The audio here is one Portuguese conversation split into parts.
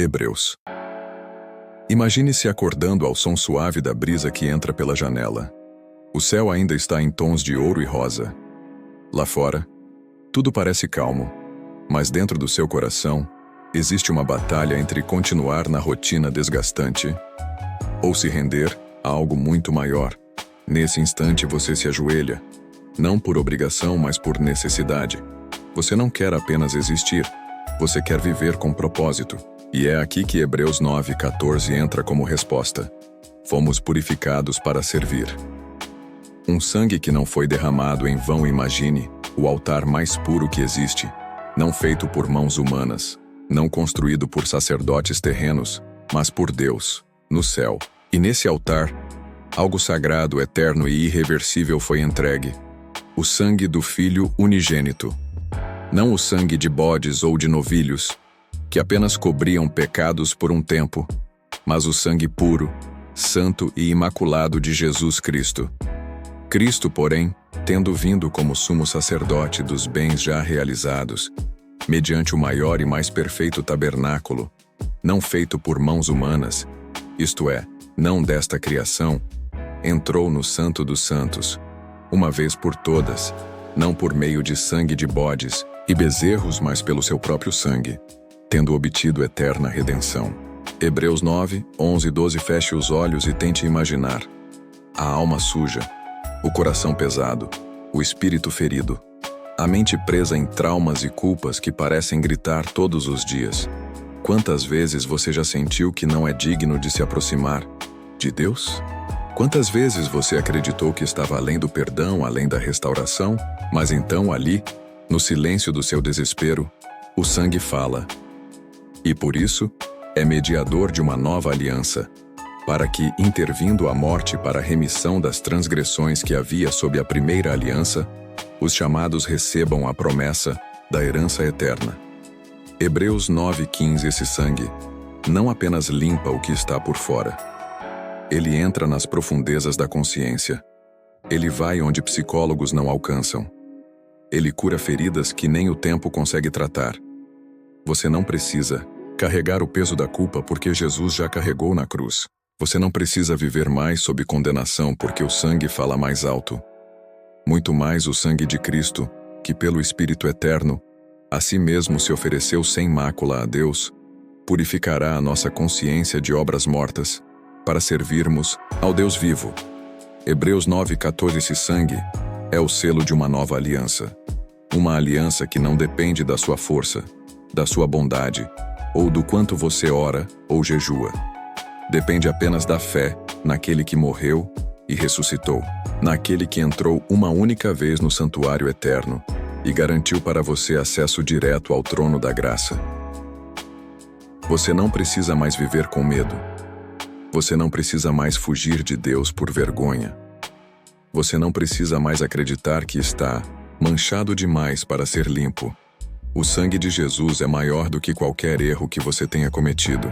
Hebreus. Imagine-se acordando ao som suave da brisa que entra pela janela. O céu ainda está em tons de ouro e rosa. Lá fora, tudo parece calmo, mas dentro do seu coração, existe uma batalha entre continuar na rotina desgastante ou se render a algo muito maior. Nesse instante você se ajoelha, não por obrigação, mas por necessidade. Você não quer apenas existir, você quer viver com propósito. E é aqui que Hebreus 9:14 entra como resposta. Fomos purificados para servir. Um sangue que não foi derramado em vão. Imagine o altar mais puro que existe, não feito por mãos humanas, não construído por sacerdotes terrenos, mas por Deus, no céu. E nesse altar, algo sagrado, eterno e irreversível foi entregue: o sangue do Filho unigênito. Não o sangue de bodes ou de novilhos, que apenas cobriam pecados por um tempo, mas o sangue puro, santo e imaculado de Jesus Cristo. Cristo, porém, tendo vindo como sumo sacerdote dos bens já realizados, mediante o maior e mais perfeito tabernáculo, não feito por mãos humanas, isto é, não desta criação, entrou no Santo dos Santos, uma vez por todas, não por meio de sangue de bodes e bezerros, mas pelo seu próprio sangue, tendo obtido eterna redenção. Hebreus 9:11-12. Feche os olhos e tente imaginar a alma suja, o coração pesado, o espírito ferido, a mente presa em traumas e culpas que parecem gritar todos os dias. Quantas vezes você já sentiu que não é digno de se aproximar de Deus? Quantas vezes você acreditou que estava além do perdão, além da restauração, mas então ali, no silêncio do seu desespero, o sangue fala. E por isso, é mediador de uma nova aliança, para que, intervindo a morte para a remissão das transgressões que havia sob a primeira aliança, os chamados recebam a promessa da herança eterna. Hebreus 9:15. Esse sangue não apenas limpa o que está por fora. Ele entra nas profundezas da consciência. Ele vai onde psicólogos não alcançam. Ele cura feridas que nem o tempo consegue tratar. Você não precisa carregar o peso da culpa porque Jesus já carregou na cruz. Você não precisa viver mais sob condenação porque o sangue fala mais alto. Muito mais o sangue de Cristo, que pelo Espírito Eterno, a si mesmo se ofereceu sem mácula a Deus, purificará a nossa consciência de obras mortas, para servirmos ao Deus vivo. Hebreus 9:14. Esse sangue é o selo de uma nova aliança. Uma aliança que não depende da sua força, da sua bondade, ou do quanto você ora ou jejua. Depende apenas da fé naquele que morreu e ressuscitou, naquele que entrou uma única vez no santuário eterno e garantiu para você acesso direto ao trono da graça. Você não precisa mais viver com medo. Você não precisa mais fugir de Deus por vergonha. Você não precisa mais acreditar que está manchado demais para ser limpo. O sangue de Jesus é maior do que qualquer erro que você tenha cometido.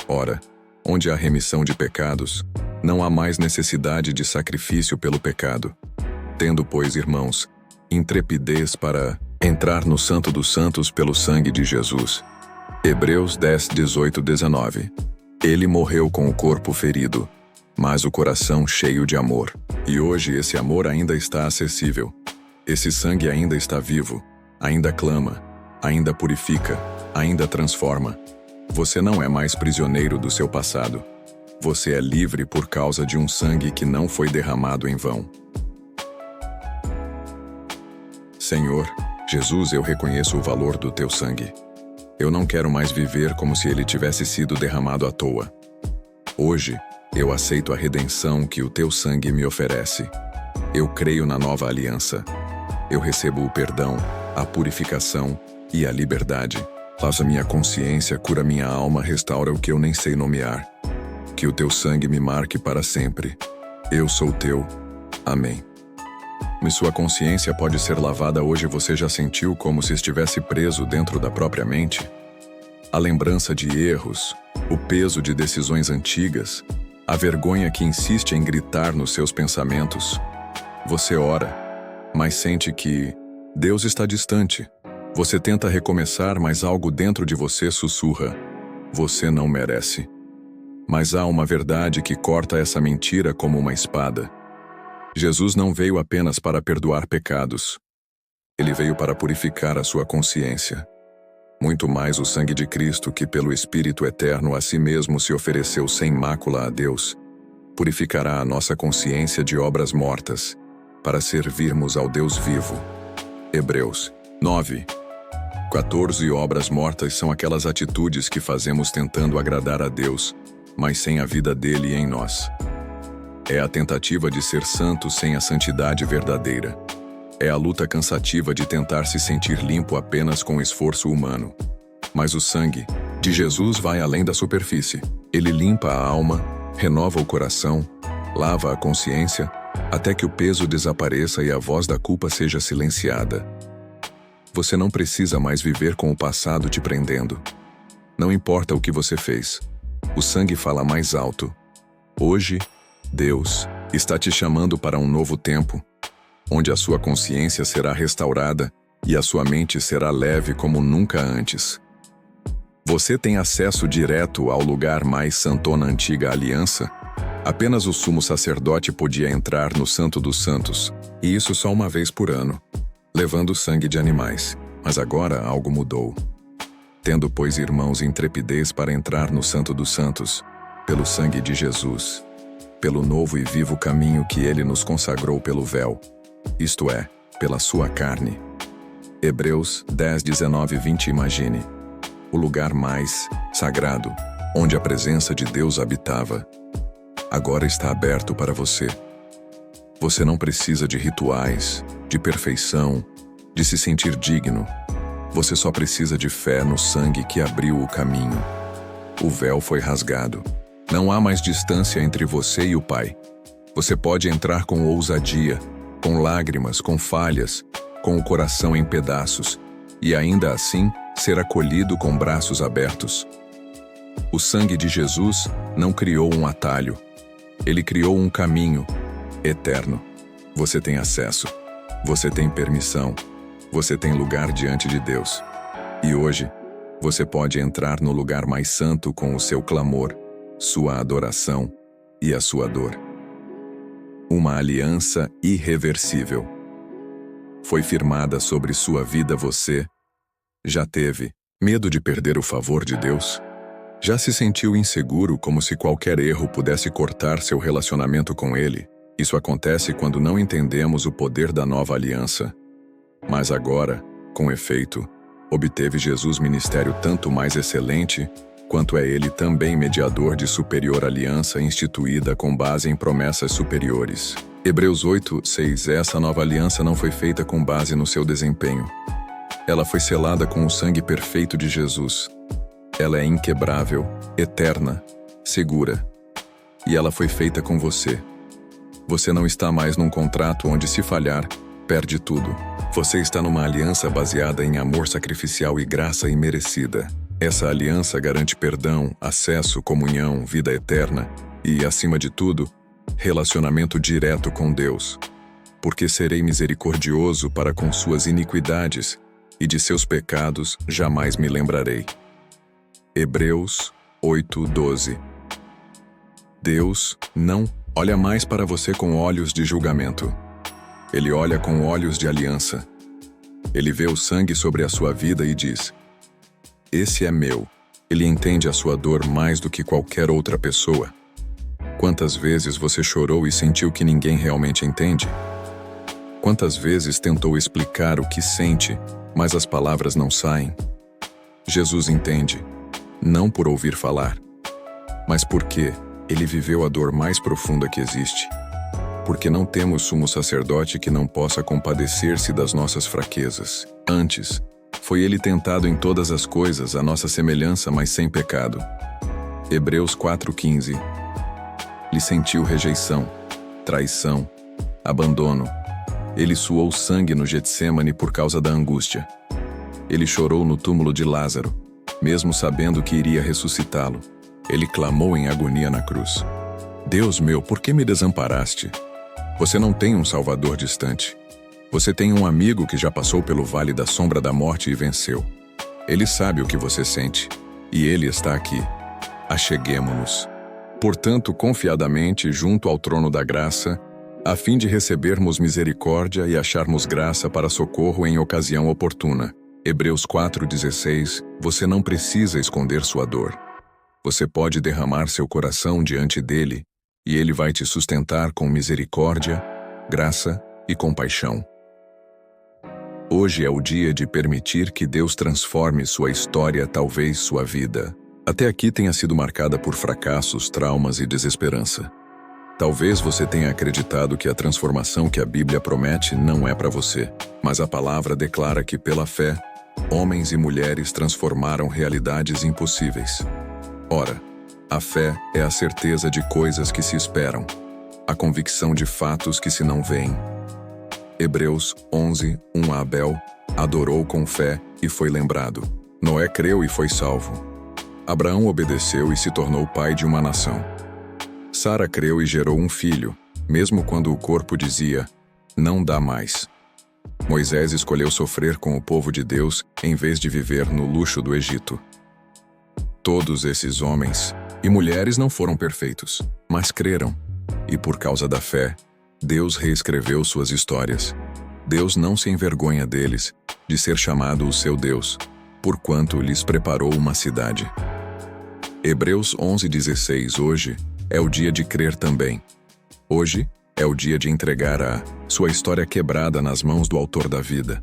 Ora, onde há remissão de pecados, não há mais necessidade de sacrifício pelo pecado. Tendo, pois, irmãos, intrepidez para entrar no Santo dos Santos pelo sangue de Jesus. Hebreus 10:18-19. Ele morreu com o corpo ferido, mas o coração cheio de amor. E hoje esse amor ainda está acessível. Esse sangue ainda está vivo, ainda clama, ainda purifica, ainda transforma. Você não é mais prisioneiro do seu passado. Você é livre por causa de um sangue que não foi derramado em vão. Senhor, Jesus, eu reconheço o valor do teu sangue. Eu não quero mais viver como se ele tivesse sido derramado à toa. Hoje, eu aceito a redenção que o teu sangue me oferece. Eu creio na nova aliança. Eu recebo o perdão, a purificação e a liberdade. Faz a minha consciência, cura minha alma, restaura o que eu nem sei nomear. Que o teu sangue me marque para sempre. Eu sou teu. Amém. Mas sua consciência pode ser lavada hoje. Você já sentiu como se estivesse preso dentro da própria mente? A lembrança de erros, o peso de decisões antigas, a vergonha que insiste em gritar nos seus pensamentos. Você ora, mas sente que Deus está distante. Você tenta recomeçar, mas algo dentro de você sussurra: Você não merece. Mas há uma verdade que corta essa mentira como uma espada. Jesus não veio apenas para perdoar pecados. Ele veio para purificar a sua consciência. Muito mais o sangue de Cristo, que pelo Espírito Eterno a si mesmo se ofereceu sem mácula a Deus, purificará a nossa consciência de obras mortas, para servirmos ao Deus vivo. Hebreus 9:14. Obras mortas são aquelas atitudes que fazemos tentando agradar a Deus, mas sem a vida dele em nós. É a tentativa de ser santo sem a santidade verdadeira. É a luta cansativa de tentar se sentir limpo apenas com esforço humano. Mas o sangue de Jesus vai além da superfície. Ele limpa a alma, renova o coração, lava a consciência, até que o peso desapareça e a voz da culpa seja silenciada. Você não precisa mais viver com o passado te prendendo. Não importa o que você fez. O sangue fala mais alto. Hoje, Deus está te chamando para um novo tempo, onde a sua consciência será restaurada e a sua mente será leve como nunca antes. Você tem acesso direto ao lugar mais santo na antiga aliança. Apenas o sumo sacerdote podia entrar no Santo dos Santos, e isso só uma vez por ano, levando sangue de animais. Mas agora algo mudou. Tendo, pois, irmãos, intrepidez para entrar no Santo dos Santos, pelo sangue de Jesus, pelo novo e vivo caminho que ele nos consagrou pelo véu, isto é, pela sua carne. Hebreus 10:19-20. Imagine o lugar mais sagrado, onde a presença de Deus habitava. Agora está aberto para você. Você não precisa de rituais, de perfeição, de se sentir digno. Você só precisa de fé no sangue que abriu o caminho. O véu foi rasgado. Não há mais distância entre você e o Pai. Você pode entrar com ousadia, com lágrimas, com falhas, com o coração em pedaços, e ainda assim ser acolhido com braços abertos. O sangue de Jesus não criou um atalho. Ele criou um caminho eterno. Você tem acesso. Você tem permissão. Você tem lugar diante de Deus. E hoje, você pode entrar no lugar mais santo com o seu clamor, sua adoração e a sua dor. Uma aliança irreversível foi firmada sobre sua vida. Você já teve medo de perder o favor de Deus? Já se sentiu inseguro, como se qualquer erro pudesse cortar seu relacionamento com Ele? Isso acontece quando não entendemos o poder da nova aliança. Mas agora, com efeito, obteve Jesus ministério tanto mais excelente, quanto é Ele também mediador de superior aliança instituída com base em promessas superiores. Hebreus 8:6. Essa nova aliança não foi feita com base no seu desempenho. Ela foi selada com o sangue perfeito de Jesus. Ela é inquebrável, eterna, segura. E ela foi feita com você. Você não está mais num contrato onde, se falhar, perde tudo. Você está numa aliança baseada em amor sacrificial e graça imerecida. Essa aliança garante perdão, acesso, comunhão, vida eterna e, acima de tudo, relacionamento direto com Deus. Porque serei misericordioso para com suas iniquidades, e de seus pecados jamais me lembrarei. Hebreus 8:12. Deus não olha mais para você com olhos de julgamento. Ele olha com olhos de aliança. Ele vê o sangue sobre a sua vida e diz: esse é meu. Ele entende a sua dor mais do que qualquer outra pessoa. Quantas vezes você chorou e sentiu que ninguém realmente entende? Quantas vezes tentou explicar o que sente, mas as palavras não saem? Jesus entende, não por ouvir falar, mas porque Ele viveu a dor mais profunda que existe. Porque não temos sumo sacerdote que não possa compadecer-se das nossas fraquezas. Antes, foi Ele tentado em todas as coisas, à nossa semelhança, mas sem pecado. Hebreus 4:15. Ele sentiu rejeição, traição, abandono. Ele suou sangue no Getsêmani por causa da angústia. Ele chorou no túmulo de Lázaro, mesmo sabendo que iria ressuscitá-lo. Ele clamou em agonia na cruz: Deus meu, por que me desamparaste? Você não tem um Salvador distante. Você tem um amigo que já passou pelo vale da sombra da morte e venceu. Ele sabe o que você sente. e Ele está aqui. Acheguemo-nos, portanto, confiadamente junto ao trono da graça, a fim de recebermos misericórdia e acharmos graça para socorro em ocasião oportuna. Hebreus 4,16. Você não precisa esconder sua dor. Você pode derramar seu coração diante dele, e ele vai te sustentar com misericórdia, graça e compaixão. Hoje é o dia de permitir que Deus transforme sua história, talvez sua vida. Até aqui tenha sido marcada por fracassos, traumas e desesperança. Talvez você tenha acreditado que a transformação que a Bíblia promete não é para você, mas a palavra declara que, pela fé, homens e mulheres transformaram realidades impossíveis. Ora, a fé é a certeza de coisas que se esperam, a convicção de fatos que se não veem. Hebreus 11, 1. Abel adorou com fé e foi lembrado. Noé creu e foi salvo. Abraão obedeceu e se tornou pai de uma nação. Sara creu e gerou um filho, mesmo quando o corpo dizia, não dá mais. Moisés escolheu sofrer com o povo de Deus em vez de viver no luxo do Egito. Todos esses homens e mulheres não foram perfeitos, mas creram. E por causa da fé, Deus reescreveu suas histórias. Deus não se envergonha deles, de ser chamado o seu Deus, porquanto lhes preparou uma cidade. Hebreus 11:16. Hoje é o dia de crer também. Hoje é o dia de entregar a sua história quebrada nas mãos do autor da vida.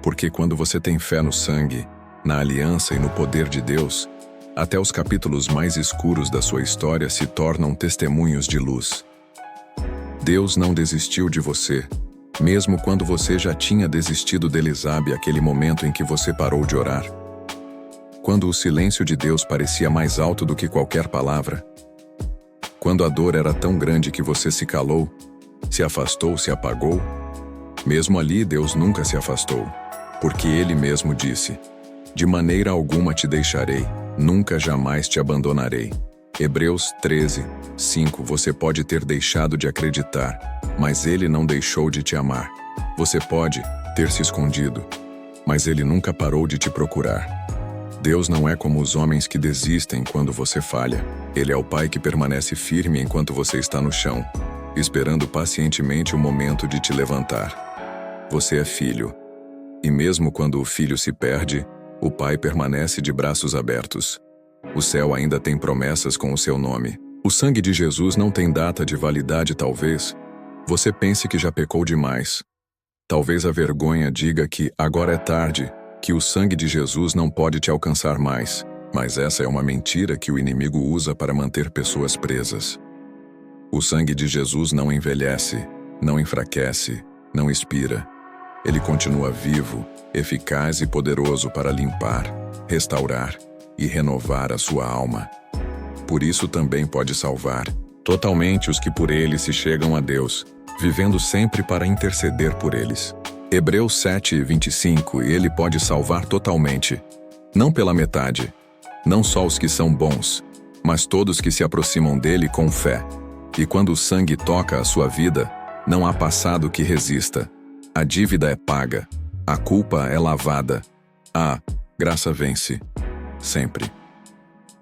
Porque quando você tem fé no sangue, na aliança e no poder de Deus, até os capítulos mais escuros da sua história se tornam testemunhos de luz. Deus não desistiu de você, mesmo quando você já tinha desistido dele. Sabe aquele momento em que você parou de orar? Quando o silêncio de Deus parecia mais alto do que qualquer palavra? Quando a dor era tão grande que você se calou, se afastou, se apagou? Mesmo ali, Deus nunca se afastou, porque Ele mesmo disse, de maneira alguma te deixarei, nunca jamais te abandonarei. Hebreus 13, 5. Você pode ter deixado de acreditar, mas Ele não deixou de te amar. Você pode ter se escondido, mas Ele nunca parou de te procurar. Deus não é como os homens que desistem quando você falha. Ele é o Pai que permanece firme enquanto você está no chão, esperando pacientemente o momento de te levantar. Você é filho, e mesmo quando o filho se perde, o Pai permanece de braços abertos. O céu ainda tem promessas com o seu nome. O sangue de Jesus não tem data de validade. Talvez você pense que já pecou demais. Talvez a vergonha diga que agora é tarde, que o sangue de Jesus não pode te alcançar mais. Mas essa é uma mentira que o inimigo usa para manter pessoas presas. O sangue de Jesus não envelhece, não enfraquece, não expira. Ele continua vivo, eficaz e poderoso para limpar, restaurar e renovar a sua alma. Por isso também pode salvar totalmente os que por ele se chegam a Deus, vivendo sempre para interceder por eles. Hebreus 7:25. Ele pode salvar totalmente, não pela metade, não só os que são bons, mas todos que se aproximam dele com fé. E quando o sangue toca a sua vida, não há passado que resista. A dívida é paga, a culpa é lavada, a graça vence, sempre.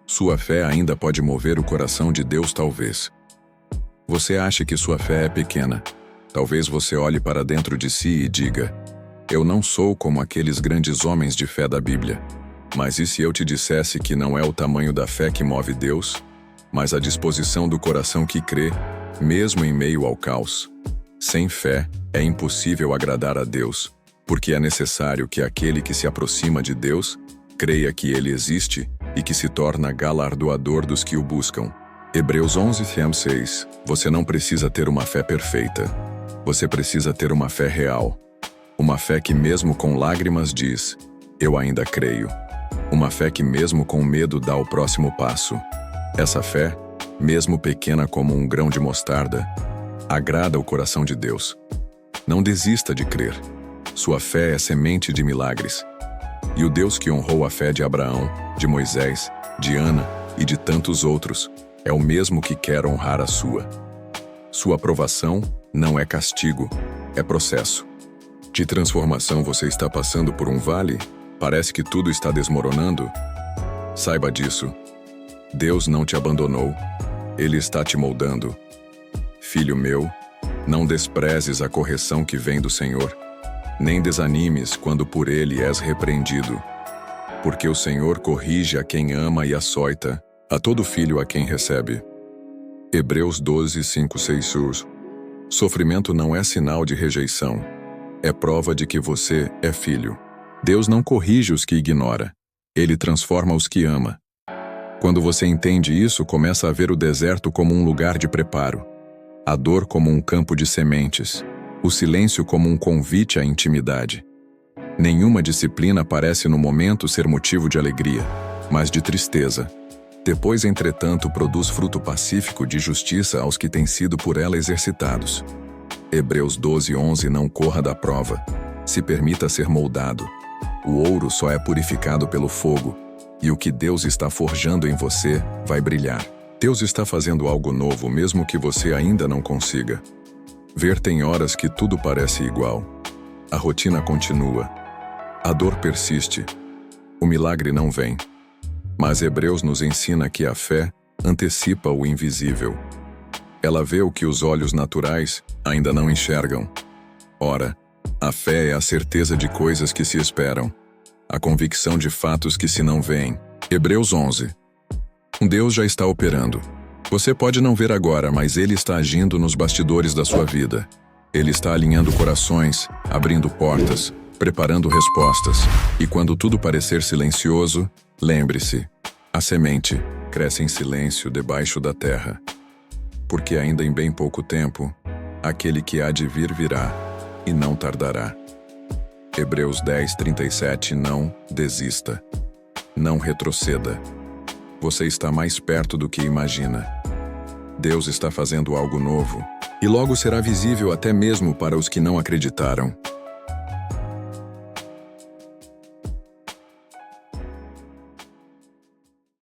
Sua fé ainda pode mover o coração de Deus. Talvez você ache que sua fé é pequena. Talvez você olhe para dentro de si e diga, eu não sou como aqueles grandes homens de fé da Bíblia. Mas e se eu te dissesse que não é o tamanho da fé que move Deus, mas a disposição do coração que crê, mesmo em meio ao caos? Sem fé, é impossível agradar a Deus, porque é necessário que aquele que se aproxima de Deus creia que Ele existe e que se torna galardoador dos que o buscam. Hebreus 11:6. Você não precisa ter uma fé perfeita. Você precisa ter uma fé real. Uma fé que mesmo com lágrimas diz, eu ainda creio. Uma fé que mesmo com medo dá o próximo passo. Essa fé, mesmo pequena como um grão de mostarda, agrada o coração de Deus. Não desista de crer. Sua fé é semente de milagres. E o Deus que honrou a fé de Abraão, de Moisés, de Ana e de tantos outros, é o mesmo que quer honrar a sua. Sua aprovação não é castigo, é processo. De transformação. Você está passando por um vale? Parece que tudo está desmoronando? Saiba disso. Deus não te abandonou. Ele está te moldando. Filho meu, não desprezes a correção que vem do Senhor, nem desanimes quando por ele és repreendido. Porque o Senhor corrige a quem ama e açoita a todo filho a quem recebe. Hebreus 12, 5, 6. Sofrimento não é sinal de rejeição. É prova de que você é filho. Deus não corrige os que ignora. Ele transforma os que ama. Quando você entende isso, começa a ver o deserto como um lugar de preparo, a dor como um campo de sementes, o silêncio como um convite à intimidade. Nenhuma disciplina parece no momento ser motivo de alegria, mas de tristeza. Depois, entretanto, produz fruto pacífico de justiça aos que têm sido por ela exercitados. Hebreus 12, 11. Não corra da prova. Se permita ser moldado. O ouro só é purificado pelo fogo, e o que Deus está forjando em você vai brilhar. Deus está fazendo algo novo mesmo que você ainda não consiga ver. Tem horas que tudo parece igual. A rotina continua. A dor persiste. O milagre não vem. Mas Hebreus nos ensina que a fé antecipa o invisível. Ela vê o que os olhos naturais ainda não enxergam. Ora, a fé é a certeza de coisas que se esperam, a convicção de fatos que se não veem. Hebreus 11. Deus já está operando. Você pode não ver agora, mas Ele está agindo nos bastidores da sua vida. Ele está alinhando corações, abrindo portas, preparando respostas. E quando tudo parecer silencioso, lembre-se, a semente cresce em silêncio debaixo da terra. Porque ainda em bem pouco tempo, aquele que há de vir virá, e não tardará. Hebreus 10, 37. Não desista. Não retroceda. Você está mais perto do que imagina. Deus está fazendo algo novo, e logo será visível até mesmo para os que não acreditaram.